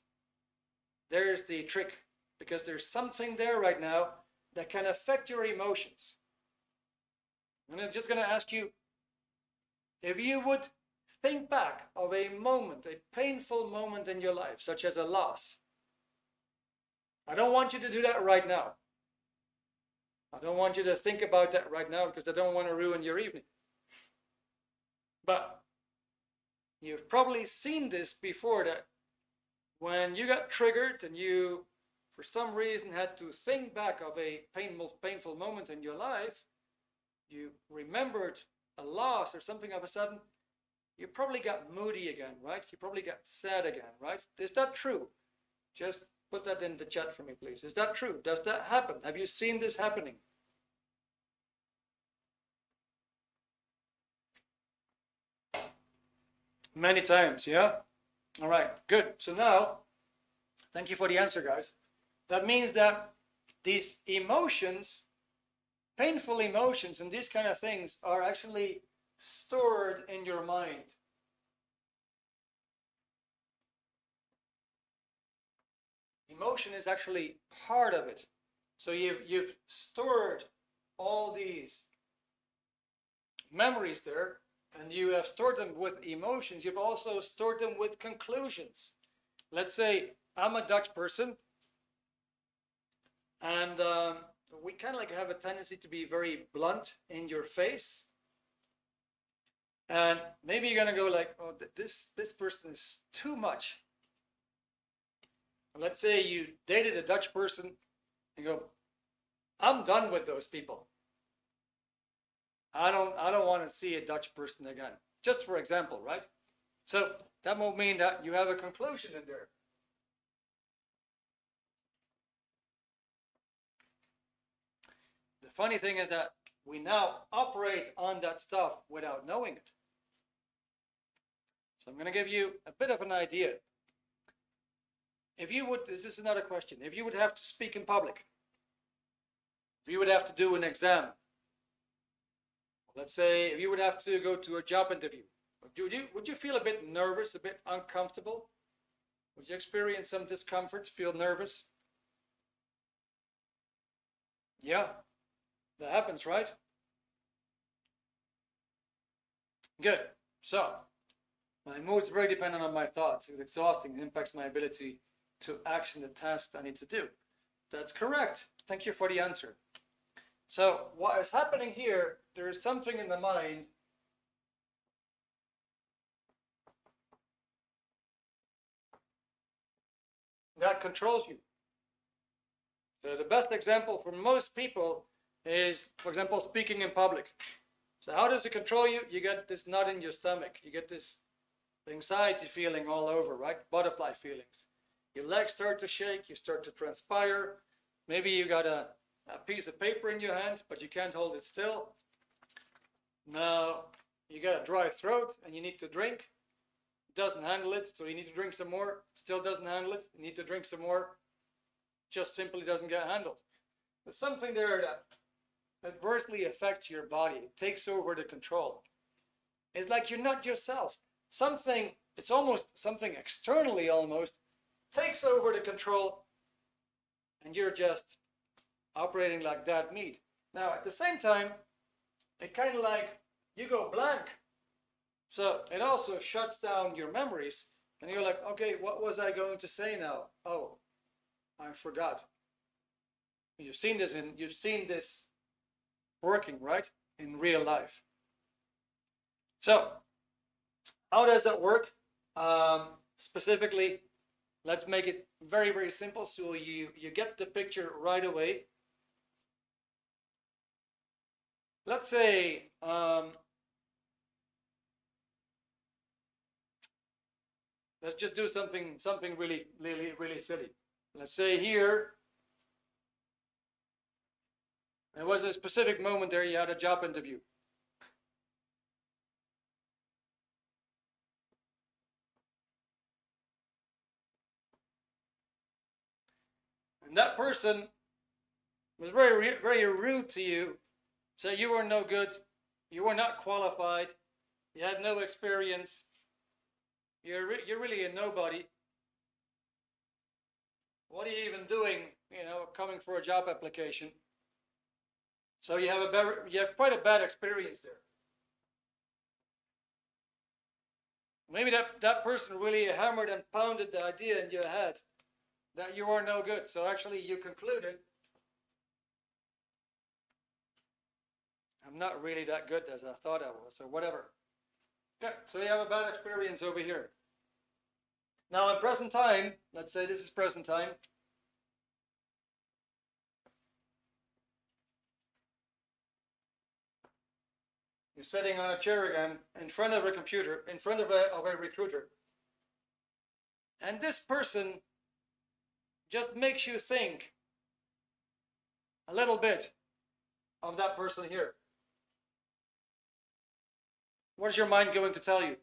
the trick, because there's something there right now that can affect your emotions. And I'm just going to ask you, if you would think back of a moment, a painful moment in your life, such as a loss. I don't want you to do that right now. I don't want you to think about that right now, because I don't want to ruin your evening. But you've probably seen this before, that when you got triggered and you, for some reason, had to think back of a painful moment in your life, you remembered a loss or something of a sudden, you probably got moody again, right? You probably got sad again, right? Is that true? Just put that in the chat for me, please. Is that true? Does that happen? Have you seen this happening? Many times, yeah? All right, good. So now, thank you for the answer, guys. That means that these emotions, painful emotions and these kind of things are actually stored in your mind. Emotion is actually part of it. So you've stored all these memories there, and you have stored them with emotions. You've also stored them with conclusions. Let's say I'm a Dutch person, and we kind of like have a tendency to be very blunt in your face. And maybe you're gonna go like, oh, this person is too much. Let's say you dated a Dutch person and go, I'm done with those people. I don't want to see a Dutch person again. Just for example, right? So that will mean that you have a conclusion in there. The funny thing is that we now operate on that stuff without knowing it. So I'm going to give you a bit of an idea. If you would, this is another question, if you would have to speak in public, if you would have to do an exam, let's say if you would have to go to a job interview, would you feel a bit nervous, a bit uncomfortable? Would you experience some discomfort, feel nervous? Yeah, that happens, right? Good. So, my mood is very dependent on my thoughts. It's exhausting. It impacts my ability to action the task I need to do. That's correct. Thank you for the answer. So what is happening here, there is something in the mind that controls you. So the best example for most people is, for example, speaking in public. So how does it control you? You get this knot in your stomach. You get this anxiety feeling all over, right? Butterfly feelings. Your legs start to shake. You start to transpire. Maybe you got a piece of paper in your hand, but you can't hold it still. Now you got a dry throat and you need to drink. Doesn't handle it, so you need to drink some more. Still doesn't handle it. You need to drink some more. Just simply doesn't get handled. There's something there that adversely affects your body. It takes over the control. It's like you're not yourself. Something, it's almost something externally almost, takes over the control and you're just operating like that meat. Now at the same time, it kind of like you go blank. So it also shuts down your memories and you're like, okay, what was I going to say now? Oh, I forgot. You've seen this working, right? In real life. So how does that work? Specifically, let's make it very, very simple so you get the picture right away. Let's say let's just do something really silly. Let's say here there was a specific moment there you had a job interview. And that person was very rude to you. So you were no good. You were not qualified. You had no experience. You're really a nobody. What are you even doing? You know, coming for a job application. So you have quite a bad experience there. Maybe that person really hammered and pounded the idea in your head that you are no good. So actually you concluded, I'm not really that good as I thought I was, or whatever. Okay, so you have a bad experience over here. Now in present time, let's say this is present time. You're sitting on a chair again in front of a computer, in front of a recruiter. And this person just makes you think a little bit of that person here. What is your mind going to tell you?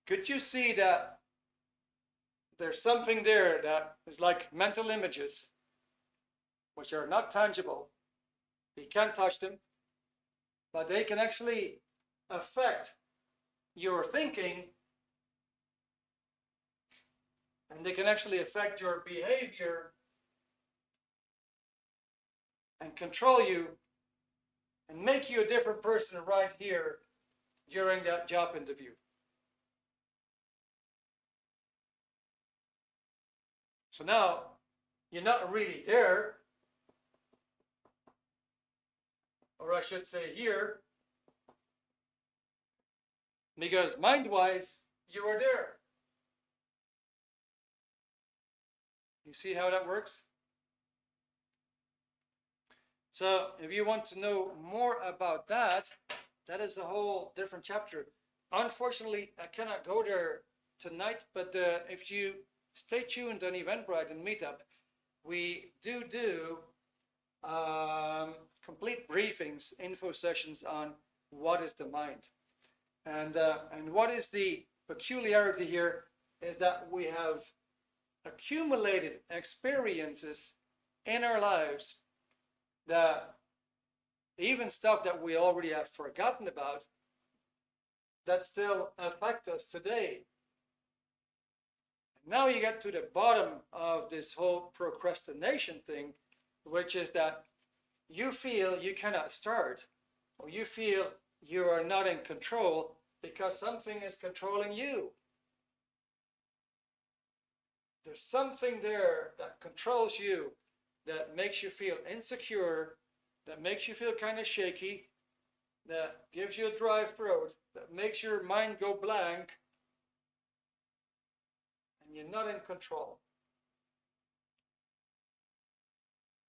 Could you see that there's something there that is like mental images, which are not tangible? You can't touch them, but they can actually affect your thinking, and they can actually affect your behavior and control you and make you a different person right here during that job interview. So now you're not really there, or I should say here, because mind-wise you are there. You see how that works? So if you want to know more about that, that is a whole different chapter. Unfortunately, I cannot go there tonight, but if you stay tuned on Eventbrite and Meetup, we do complete briefings, info sessions on what is the mind. And what is the peculiarity here is that we have accumulated experiences in our lives that even stuff that we already have forgotten about that still affect us today. Now you get to the bottom of this whole procrastination thing, which is that you feel you cannot start, or you feel you are not in control because something is controlling you. there's something there that controls you, that makes you feel insecure, that makes you feel kind of shaky, that gives you a dry throat, that makes your mind go blank, and you're not in control.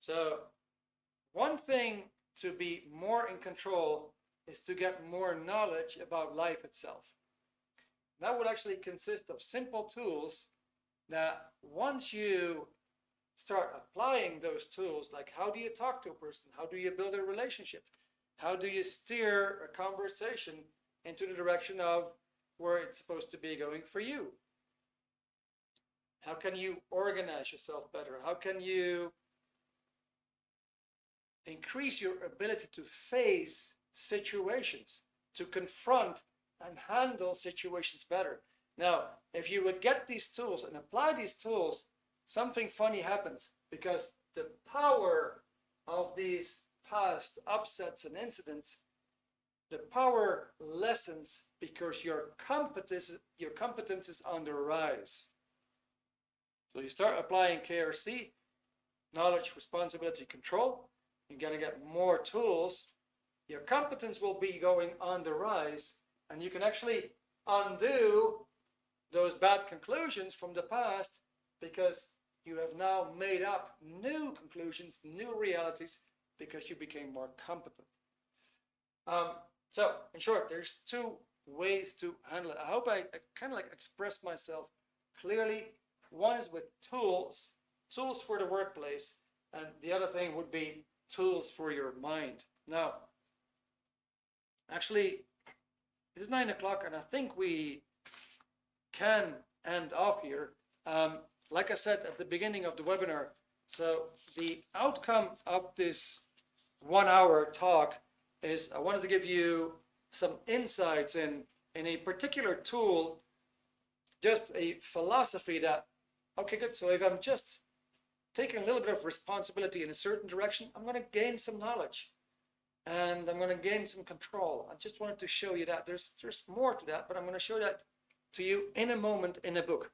So one thing to be more in control is to get more knowledge about life itself. That would actually consist of simple tools that once you start applying those tools, like how do you talk to a person? How do you build a relationship? How do you steer a conversation into the direction of where it's supposed to be going for you? How can you organize yourself better? How can you increase your ability to face situations, to confront and handle situations better? Now, if you would get these tools and apply these tools, something funny happens, because the power of these past upsets and incidents, the power lessens because your competence is on the rise. So you start applying KRC, knowledge, responsibility, control. You're going to get more tools. Your competence will be going on the rise, and you can actually undo those bad conclusions from the past, because you have now made up new conclusions, new realities, because you became more competent. So in short, there's two ways to handle it. I hope I kind of like expressed myself clearly. One is with tools for the workplace, and the other thing would be tools for your mind. Now, actually, it's 9 o'clock, and I think we can end off here. Like I said at the beginning of the webinar, so the outcome of this 1 hour talk is I wanted to give you some insights in a particular tool, just a philosophy that, okay, good, so if I'm just taking a little bit of responsibility in a certain direction, I'm going to gain some knowledge and I'm going to gain some control. I just wanted to show you that. There's more to that, but I'm going to show that to you in a moment in a book.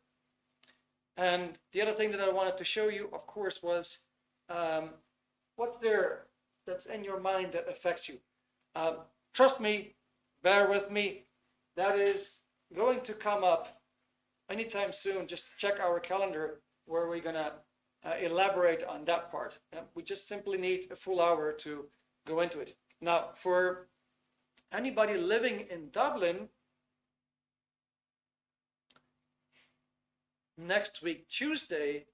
And the other thing that I wanted to show you, of course, was what's there that's in your mind that affects you. Trust me, bear with me, that is going to come up anytime soon. Just check our calendar where we're going to elaborate on that part. We just simply need a full hour to go into it. Now, for anybody living in Dublin, next week, Tuesday,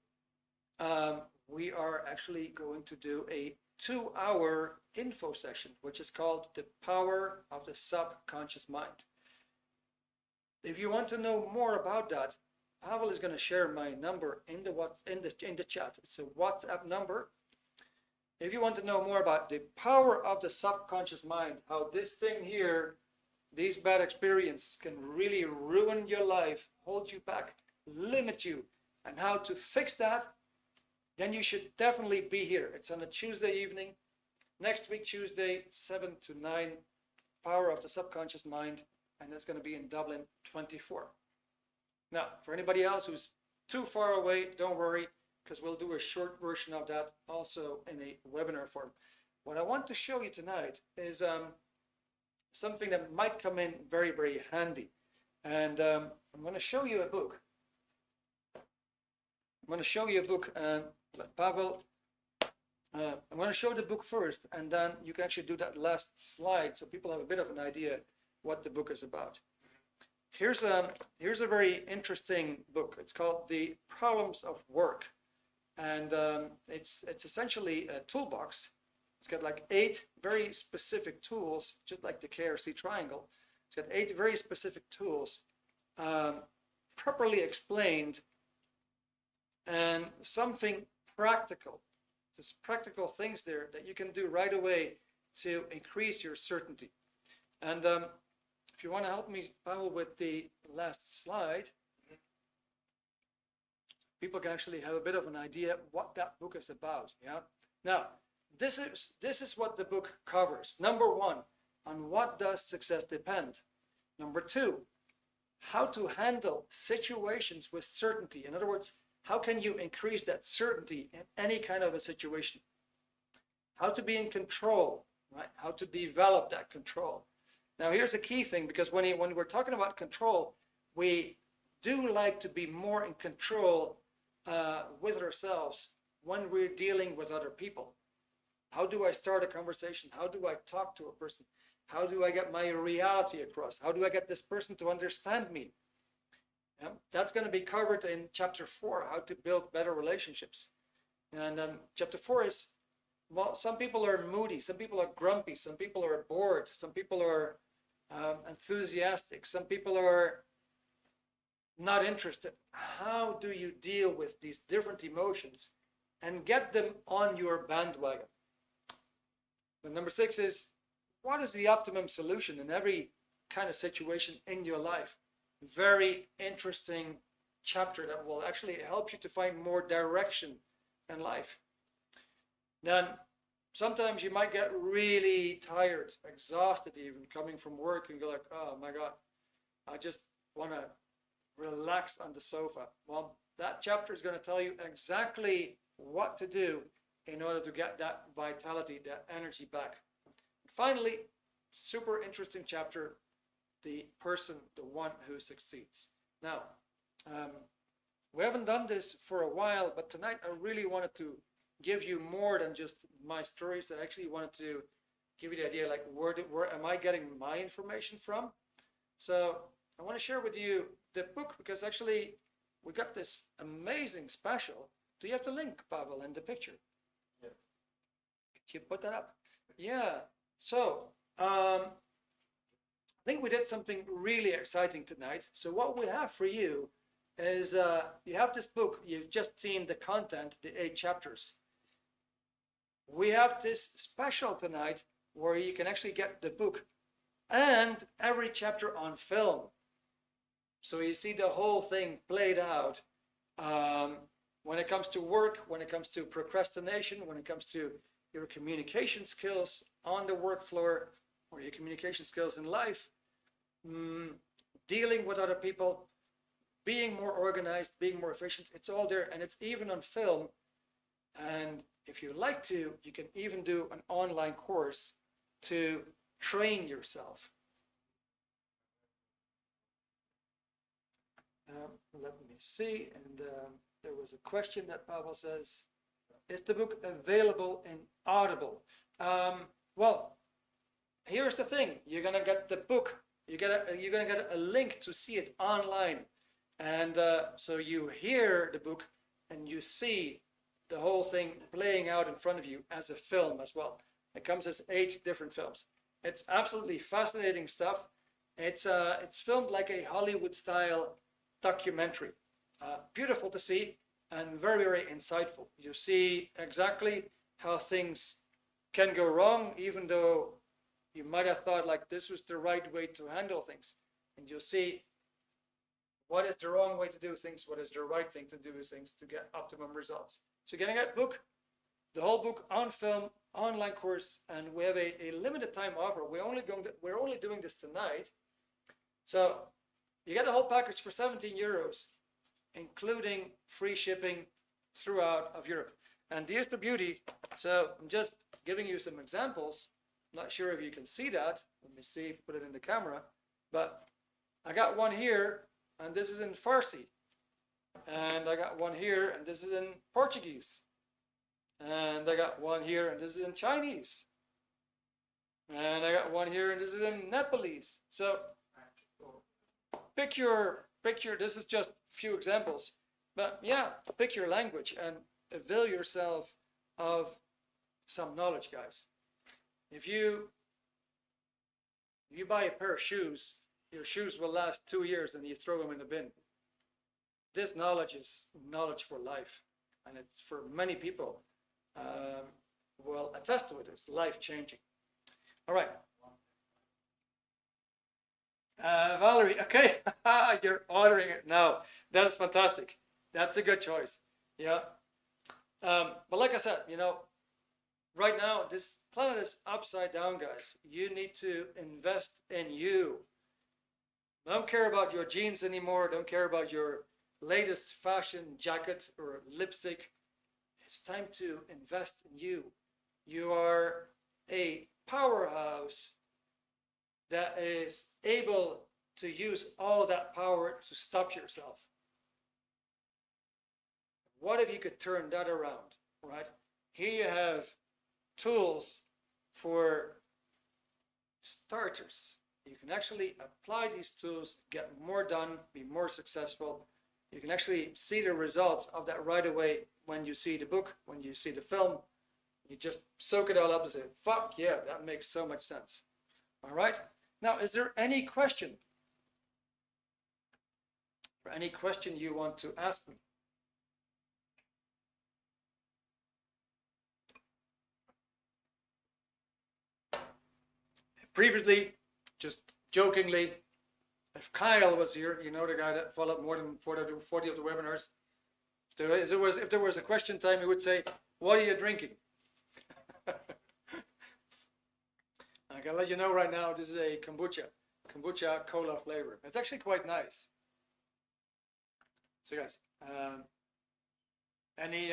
we are actually going to do a 2-hour info session, which is called The Power of the Subconscious Mind. If you want to know more about that, Pavel is going to share my number in the chat. It's a WhatsApp number. If you want to know more about the power of the subconscious mind, how this thing here, these bad experiences can really ruin your life, hold you back, limit you, and how to fix that, then you should definitely be here. It's on a Tuesday evening, next week Tuesday, 7 to 9, Power of the Subconscious Mind, and that's going to be in Dublin 24. Now, for anybody else who's too far away, don't worry, because we'll do a short version of that also in a webinar form. What I want to show you tonight is something that might come in very, very handy. And I'm going to show you a book. I'm going to show you a book, and Pavel, I'm going to show the book first, and then you can actually do that last slide so people have a bit of an idea what the book is about. Here's a very interesting book. It's called The Problems of Work, and it's essentially a toolbox. It's got like 8 very specific tools, just like the KRC triangle. It's got 8 very specific tools, properly explained, and something practical. There's practical things there that you can do right away to increase your certainty. And if you want to help me, Pavel, with the last slide, people can actually have a bit of an idea what that book is about. Yeah. Now, this is what the book covers. Number 1, on what does success depend? Number 2, how to handle situations with certainty. In other words, How can you increase that certainty in any kind of a situation? How to be in control, right? How to develop that control. Now, here's a key thing, because when we're talking about control, we do like to be more in control with ourselves when we're dealing with other people. How do I start a conversation? How do I talk to a person? How do I get my reality across? How do I get this person to understand me? That's going to be covered in chapter 4, how to build better relationships. And chapter 4 is, well, some people are moody, some people are grumpy, some people are bored, some people are enthusiastic, some people are not interested. How do you deal with these different emotions and get them on your bandwagon? And number 6 is, what is the optimum solution in every kind of situation in your life? Very interesting chapter that will actually help you to find more direction in life. Then sometimes you might get really tired, exhausted even, coming from work, and go like, oh my God, I just want to relax on the sofa. Well, that chapter is going to tell you exactly what to do in order to get that vitality, that energy back. Finally, super interesting chapter, the person, the one who succeeds. Now, we haven't done this for a while, but tonight I really wanted to give you more than just my stories. I actually wanted to give you the idea, like, where am I getting my information from? So I want to share with you the book, because actually we got this amazing special. Do you have the link, Pavel, in the picture? Yeah. Could you put that up? Yeah. So I think we did something really exciting tonight. So what we have for you is you have this book. You've just seen the content, the 8 chapters. We have this special tonight where you can actually get the book and every chapter on film. So you see the whole thing played out when it comes to work, when it comes to procrastination, when it comes to your communication skills on the work floor, or your communication skills in life, dealing with other people, being more organized, being more efficient. It's all there, and it's even on film. And if you like to, you can even do an online course to train yourself. Let me see. And there was a question that Pavel says, is the book available in Audible? Well, here's the thing. You're going to get the book. You're going to get a link to see it online. And so you hear the book and you see the whole thing playing out in front of you as a film as well. It comes as 8 different films. It's absolutely fascinating stuff. It's filmed like a Hollywood-style documentary. Beautiful to see and very, very insightful. You see exactly how things can go wrong, even though you might have thought like this was the right way to handle things. And you'll see what is the wrong way to do things, what is the right thing to do things to get optimum results. So getting that book, the whole book on film, online course, and we have a limited time offer. We're only doing this tonight. So you get the whole package for 17 euros, including free shipping throughout of Europe. And here's the beauty. So I'm just giving you some examples. I'm not sure if you can see that. Let me see, put it in the camera. But I got one here, and this is in Farsi. And I got one here, and this is in Portuguese. And I got one here, and this is in Chinese. And I got one here, and this is in Nepalese. So pick your, this is just a few examples. But yeah, pick your language and avail yourself of some knowledge, guys. If you buy a pair of shoes, your shoes will last 2 years and you throw them in the bin. This knowledge is knowledge for life, and it's for many people will attest to it. It's life-changing. All right. Valerie, okay, you're ordering it now. That's fantastic. That's a good choice. Yeah. But like I said, you know, right now, this planet is upside down, guys. You need to invest in you. Don't care about your genes anymore. Don't care about your latest fashion jacket or lipstick. It's time to invest in you. You are a powerhouse that is able to use all that power to stop yourself. What if you could turn that around, right? Here you have tools for starters. You can actually apply these tools, get more done, be more successful. You can actually see the results of that right away when you see the book, when you see the film. You just soak it all up and say, fuck yeah, that makes so much sense. All right. Now, is there any question? Or any question you want to ask me? Previously, just jokingly, if Kyle was here, you know, the guy that followed more than 40 of the webinars, if there was a question time, he would say, what are you drinking? I can let you know right now, this is a kombucha cola flavor. It's actually quite nice. So guys, any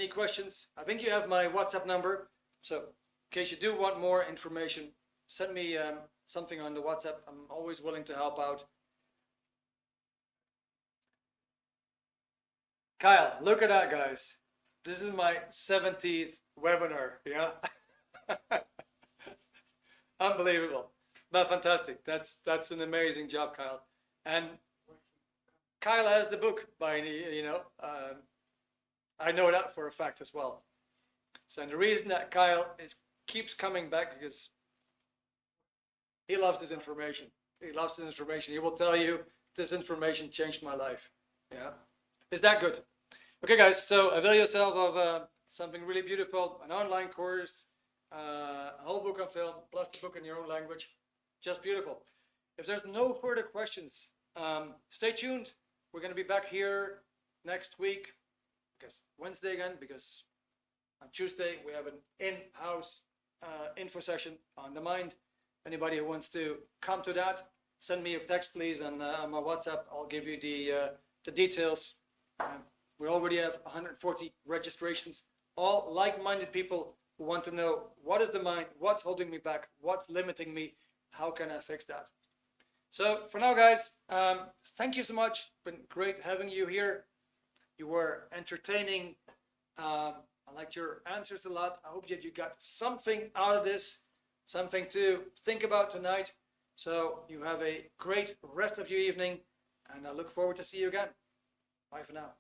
questions? I think you have my WhatsApp number. So in case you do want more information, send me something on the WhatsApp. I'm always willing to help out. Kyle, look at that, guys. This is my 70th webinar, yeah? Unbelievable, but fantastic. That's an amazing job, Kyle. And Kyle has the book by, you know, I know that for a fact as well. So and the reason that Kyle keeps coming back because he loves this information. He loves this information. He will tell you this information changed my life. Yeah, is that good? Okay, guys. So avail yourself of something really beautiful, an online course, a whole book on film, plus the book in your own language. Just beautiful. If there's no further questions, stay tuned. We're going to be back here next week, because Wednesday again, because on Tuesday we have an in-house info session on the mind. Anybody who wants to come to that, send me a text, please, on my WhatsApp. I'll give you the details. We already have 140 registrations, all like-minded people who want to know what is the mind, what's holding me back, what's limiting me, how can I fix that? So for now, guys, thank you so much. It's been great having you here. You were entertaining. I liked your answers a lot. I hope that you got something out of this, something to think about tonight. So you have a great rest of your evening, and I look forward to see you again. Bye for now.